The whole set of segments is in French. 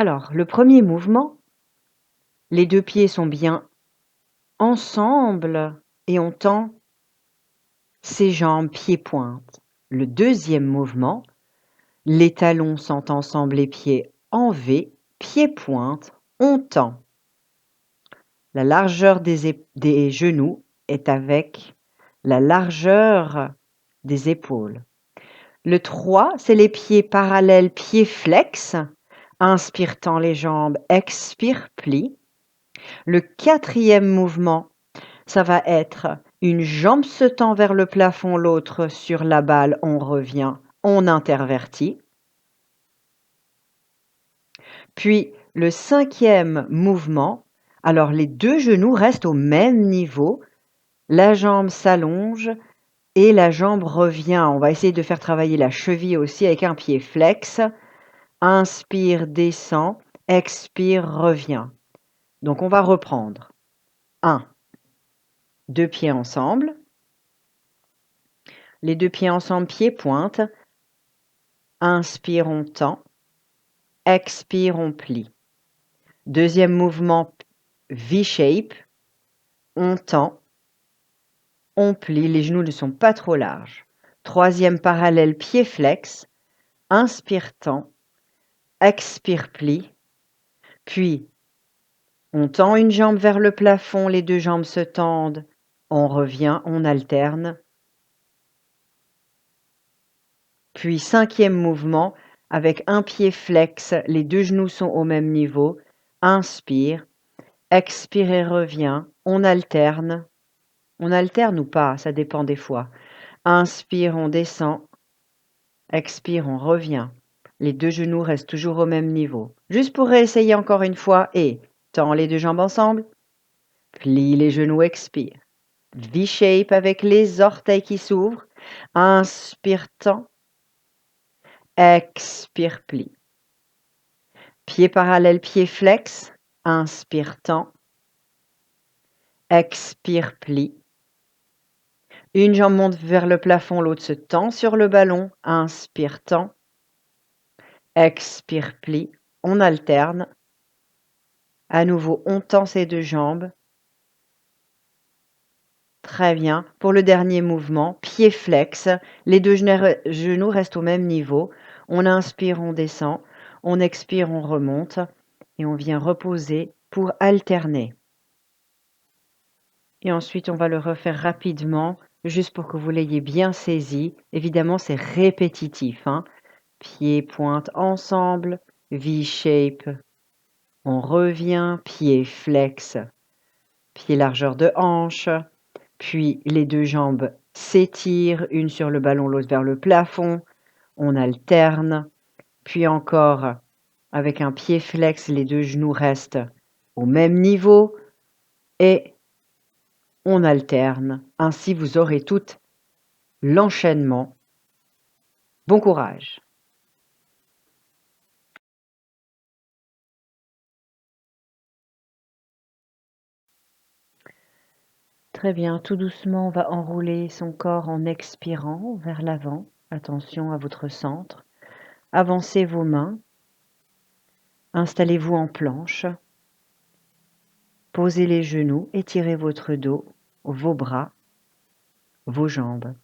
Alors, le premier mouvement, les 2 pieds sont bien ensemble et on tend ses jambes pieds-pointe. Le deuxième mouvement, les talons sont ensemble, les pieds en V, pieds-pointe, on tend. La largeur des genoux est avec la largeur des épaules. Le 3, c'est les pieds parallèles, pieds flex. Inspire, tend les jambes, expire, plie. Le 4e mouvement, ça va être une jambe se tend vers le plafond, l'autre sur la balle, on revient, on intervertit. Puis le 5e mouvement, alors les 2 genoux restent au même niveau, la jambe s'allonge et la jambe revient. On va essayer de faire travailler la cheville aussi avec un pied flex. Inspire, descend, expire, revient. Donc on va reprendre. 1, 2 pieds ensemble. Les 2 pieds ensemble, pieds-pointe. Inspire, on tend. Expire, on plie. Deuxième mouvement, V-shape. On tend. On plie, les genoux ne sont pas trop larges. Troisième parallèle, pied flex. Inspire, tend. Expire, plie. Puis, on tend une jambe vers le plafond, les 2 jambes se tendent. On revient, on alterne. Puis 5e mouvement, avec un pied flex, les 2 genoux sont au même niveau. Inspire, expire et revient. On alterne. On alterne ou pas, ça dépend des fois. Inspire, on descend. Expire, on revient. Les 2 genoux restent toujours au même niveau. Juste pour réessayer encore une fois et tends les 2 jambes ensemble. Plie les genoux, expire. V-shape avec les orteils qui s'ouvrent. Inspire, tend. Expire, plie. Pied parallèle, pied flex. Inspire, tend. Expire, plie. Une jambe monte vers le plafond, l'autre se tend sur le ballon. Inspire, tend. Expire, plie. On alterne. À nouveau, on tend ses 2 jambes. Très bien. Pour le dernier mouvement, pied flex. Les 2 genoux restent au même niveau. On inspire, on descend. On expire, on remonte. Et on vient reposer pour alterner. Et ensuite, on va le refaire rapidement, juste pour que vous l'ayez bien saisi. Évidemment, c'est répétitif. Pieds, pointe ensemble, V-shape. On revient, pied flex, pied largeur de hanche. Puis les 2 jambes s'étirent, une sur le ballon, l'autre vers le plafond. On alterne. Puis encore, avec un pied flex, les 2 genoux restent au même niveau. Et on alterne. Ainsi, vous aurez tout l'enchaînement. Bon courage! Très bien, tout doucement, on va enrouler son corps en expirant vers l'avant. Attention à votre centre. Avancez vos mains. Installez-vous en planche. Posez les genoux, étirez votre dos, vos bras, vos jambes.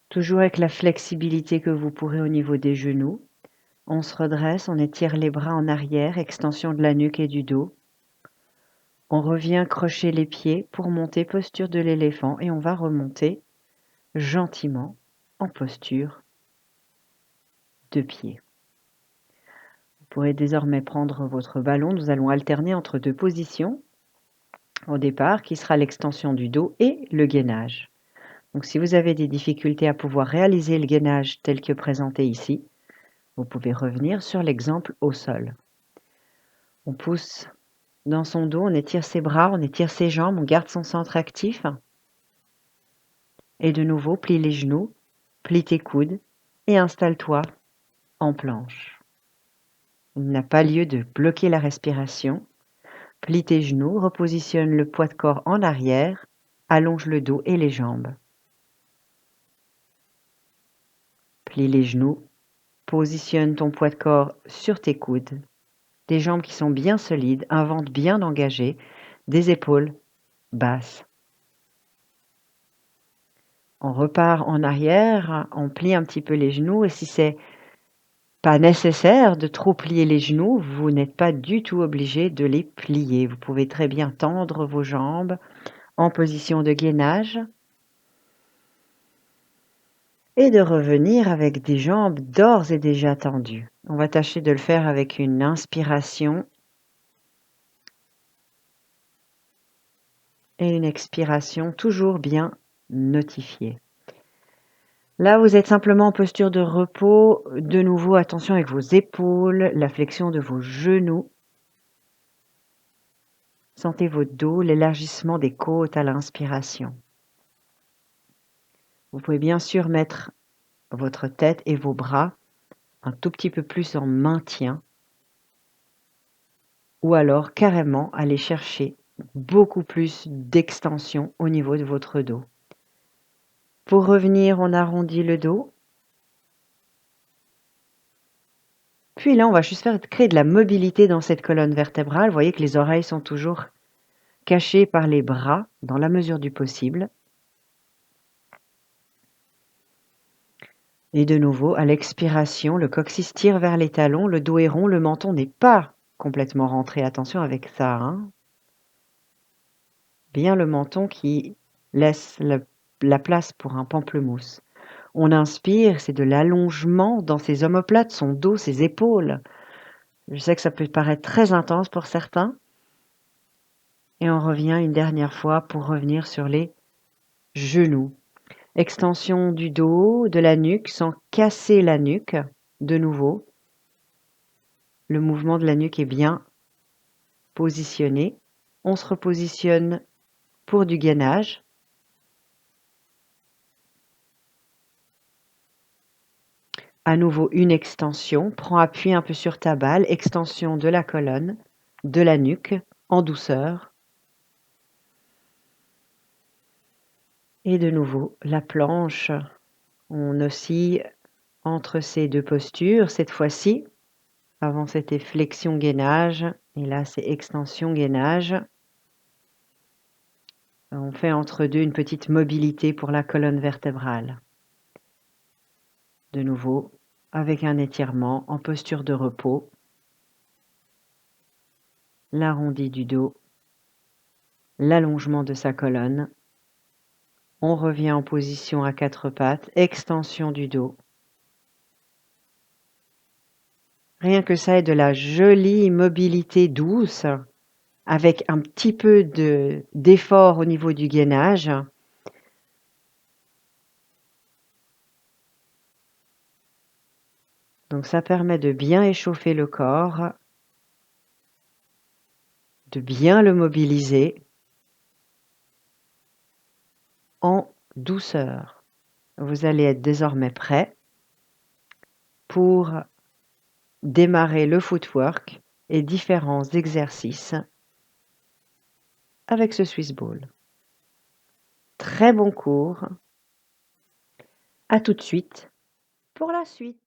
Toujours avec la flexibilité que vous pourrez au niveau des genoux. On se redresse, on étire les bras en arrière, extension de la nuque et du dos. On revient crocher les pieds pour monter posture de l'éléphant et on va remonter gentiment en posture de pied. Vous pourrez désormais prendre votre ballon. Nous allons alterner entre 2 positions au départ qui sera l'extension du dos et le gainage. Donc si vous avez des difficultés à pouvoir réaliser le gainage tel que présenté ici, vous pouvez revenir sur l'exemple au sol. On pousse dans son dos, on étire ses bras, on étire ses jambes, on garde son centre actif. Et de nouveau, plie les genoux, plie tes coudes et installe-toi en planche. Il n'a pas lieu de bloquer la respiration. Plie tes genoux, repositionne le poids de corps en arrière, allonge le dos et les jambes. Plie les genoux, Positionne ton poids de corps sur tes coudes, des jambes qui sont bien solides, un ventre bien engagé, des épaules basses. On repart en arrière, on plie un petit peu les genoux et si c'est pas nécessaire de trop plier les genoux, vous n'êtes pas du tout obligé de les plier. Vous pouvez très bien tendre vos jambes en position de gainage et de revenir avec des jambes d'ores et déjà tendues. On va tâcher de le faire avec une inspiration et une expiration toujours bien notifiée. Là, vous êtes simplement en posture de repos. De nouveau, attention avec vos épaules, la flexion de vos genoux. Sentez votre dos, l'élargissement des côtes à l'inspiration. Vous pouvez bien sûr mettre votre tête et vos bras un tout petit peu plus en maintien ou alors carrément aller chercher beaucoup plus d'extension au niveau de votre dos. Pour revenir, on arrondit le dos. Puis là, on va juste créer de la mobilité dans cette colonne vertébrale. Vous voyez que les oreilles sont toujours cachées par les bras dans la mesure du possible. Et de nouveau, à l'expiration, le coccyx tire vers les talons, le dos est rond, le menton n'est pas complètement rentré. Attention avec ça, hein. Bien le menton qui laisse la place pour un pamplemousse. On inspire, c'est de l'allongement dans ses omoplates, son dos, ses épaules. Je sais que ça peut paraître très intense pour certains. Et on revient une dernière fois pour revenir sur les genoux. Extension du dos, de la nuque, sans casser la nuque. De nouveau, le mouvement de la nuque est bien positionné. On se repositionne pour du gainage. À nouveau, une extension. Prends appui un peu sur ta balle. Extension de la colonne, de la nuque, en douceur. Et de nouveau, la planche. On oscille entre ces deux postures. Cette fois-ci, avant c'était flexion-gainage. Et là, c'est extension-gainage. On fait entre deux une petite mobilité pour la colonne vertébrale. De nouveau, avec un étirement en posture de repos. L'arrondi du dos, l'allongement de sa colonne. On revient en position à quatre pattes, extension du dos. Rien que ça est de la jolie mobilité douce, avec un petit peu d'effort au niveau du gainage. Donc ça permet de bien échauffer le corps, de bien le mobiliser en douceur. Vous allez être désormais prêt pour démarrer le footwork et différents exercices avec ce Swiss Ball. Très bon cours. À tout de suite pour la suite.